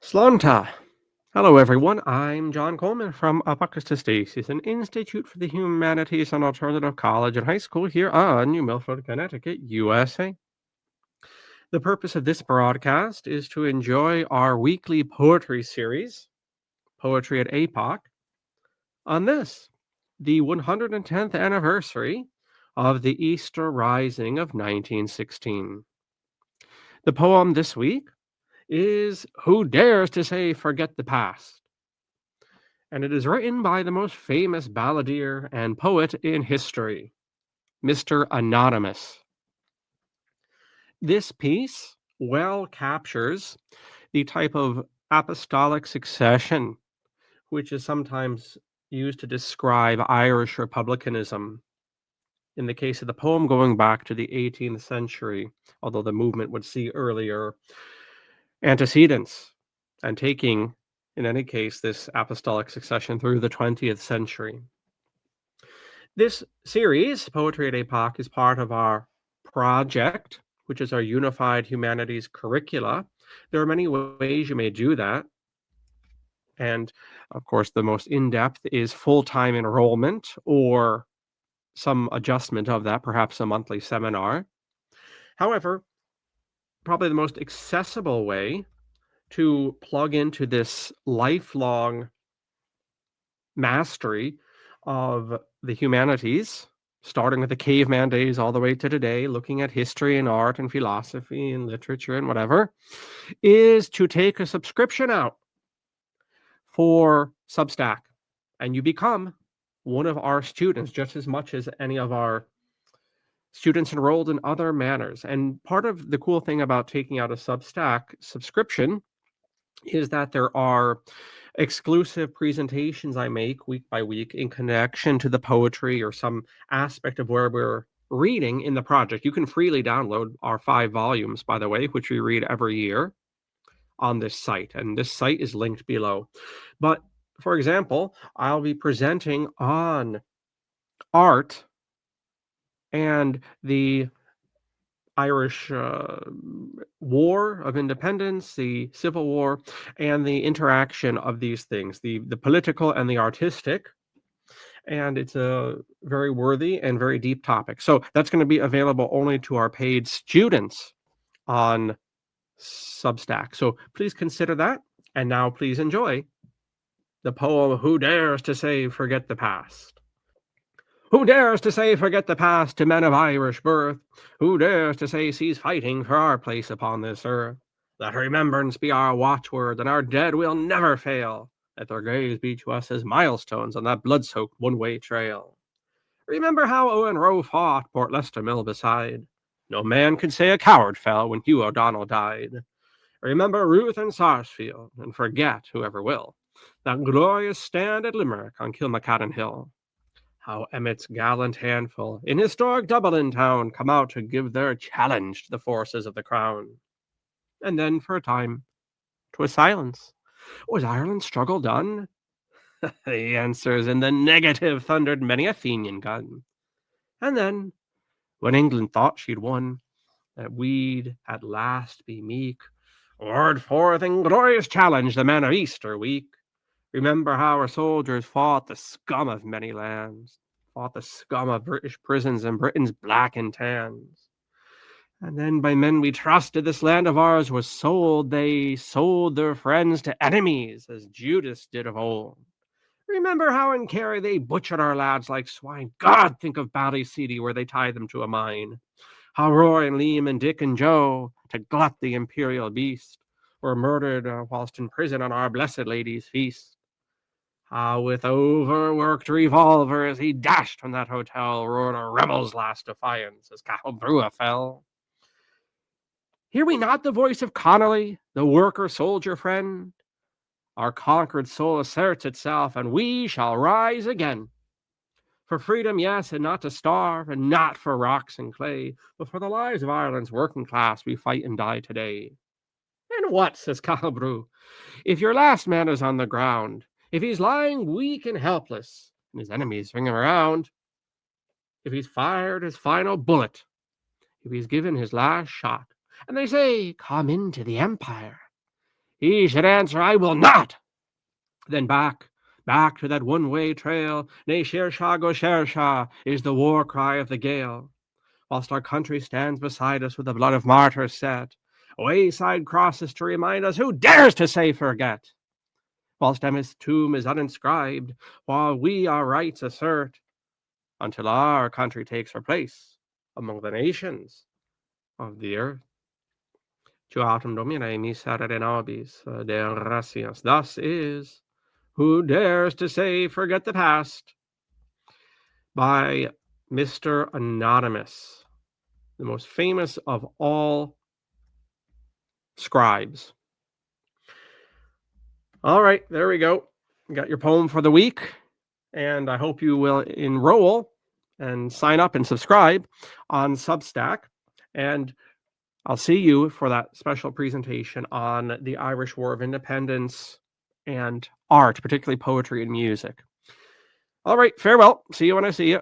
Slanta. Hello, everyone. I'm John Coleman from ApocatastasisInstitute, an Institute for the Humanities and Alternative College and High School here on New Milford, Connecticut, USA. The purpose of this broadcast is to enjoy our weekly poetry series, Poetry at Apoc, on this, the 110th anniversary of the Easter Rising of 1916. The poem this week is Who Dares to Say Forget the Past? And it is written by the most famous balladeer and poet in history, Mr. Anonymous. This piece well captures the type of apostolic succession which is sometimes used to describe Irish republicanism. In the case of the poem, going back to the 18th century, although the movement would see earlier antecedents and taking, in any case, this apostolic succession through the 20th century. This series, Poetry at Apoc, is part of our project, which is our Unified Humanities Curricula. There are many ways you may do that. And of course, the most in-depth is full-time enrollment or some adjustment of that, perhaps a monthly seminar. However, probably the most accessible way to plug into this lifelong mastery of the humanities, starting with the caveman days all the way to today, looking at history and art and philosophy and literature and whatever, is to take a subscription out for Substack. And you become one of our students just as much as any of our students enrolled in other manners. And part of the cool thing about taking out a Substack subscription is that there are exclusive presentations I make week by week in connection to the poetry or some aspect of where we're reading in the project. You can freely download our 5 volumes, by the way, which we read every year on this site. And this site is linked below. But for example, I'll be presenting on art and the Irish War of Independence, the Civil War, and the interaction of these things, the political and the artistic. And it's a very worthy and very deep topic. So that's going to be available only to our paid students on Substack. So please consider that. And now please enjoy the poem, Who Dares to Say Forget the Past? Who dares to say forget the past to men of Irish birth? Who dares to say cease fighting for our place upon this earth? Let remembrance be our watchword, and our dead will never fail. Let their graves be to us as milestones on that blood-soaked one-way trail. Remember how Enroll fought Port Leicester Mill beside. No man could say a coward fell when Hugh O'Donnell died. Remember Ruth and Sarsfield, and forget, whoever will, that glorious stand at Limerick on Kilmacadden Hill. How Emmet's gallant handful in historic Dublin town come out to give their challenge to the forces of the crown. And then for a time, 'twas silence. Was Ireland's struggle done? The answers in the negative thundered many a Fenian gun. And then, when England thought she'd won, that we'd at last be meek, roared forth in glorious challenge the men of Easter week. Remember how our soldiers fought the scum of many lands, fought the scum of British prisons and Britain's blackened tans. And then by men we trusted this land of ours was sold, they sold their friends to enemies, as Judas did of old. Remember how in Kerry they butchered our lads like swine. God, think of Ballyseedy where they tied them to a mine. How Roy and Liam and Dick and Joe, to glut the imperial beast, were murdered whilst in prison on our Blessed Lady's feast. How with overworked revolvers he dashed from that hotel, roared a rebel's last defiance as Cahal fell. Hear we not the voice of Connolly, the worker-soldier friend? Our conquered soul asserts itself, and we shall rise again. For freedom, yes, and not to starve, and not for rocks and clay, but for the lives of Ireland's working class we fight and die today. And what, says Cahal, if your last man is on the ground, if he's lying weak and helpless, and his enemies ring him around, if he's fired his final bullet, if he's given his last shot, and they say, come into the empire, he should answer, I will not. Then back to that one-way trail, nay, Sher Shah, go Sher Shah, is the war cry of the gale. Whilst our country stands beside us with the blood of martyrs set, a wayside crosses to remind us who dares to say forget. Whilst Emma's tomb is uninscribed, while we our rights assert, until our country takes her place among the nations of the earth. Tu autem Domine miserere nobis, Deo gratias. Thus is Who Dares to Say Forget the Past by Mr. Anonymous, the most famous of all scribes. All right, there we go. You got your poem for the week, and I hope you will enroll and sign up and subscribe on Substack. And I'll see you for that special presentation on the Irish War of Independence and art, particularly poetry and music. All right, farewell. See you when I see you.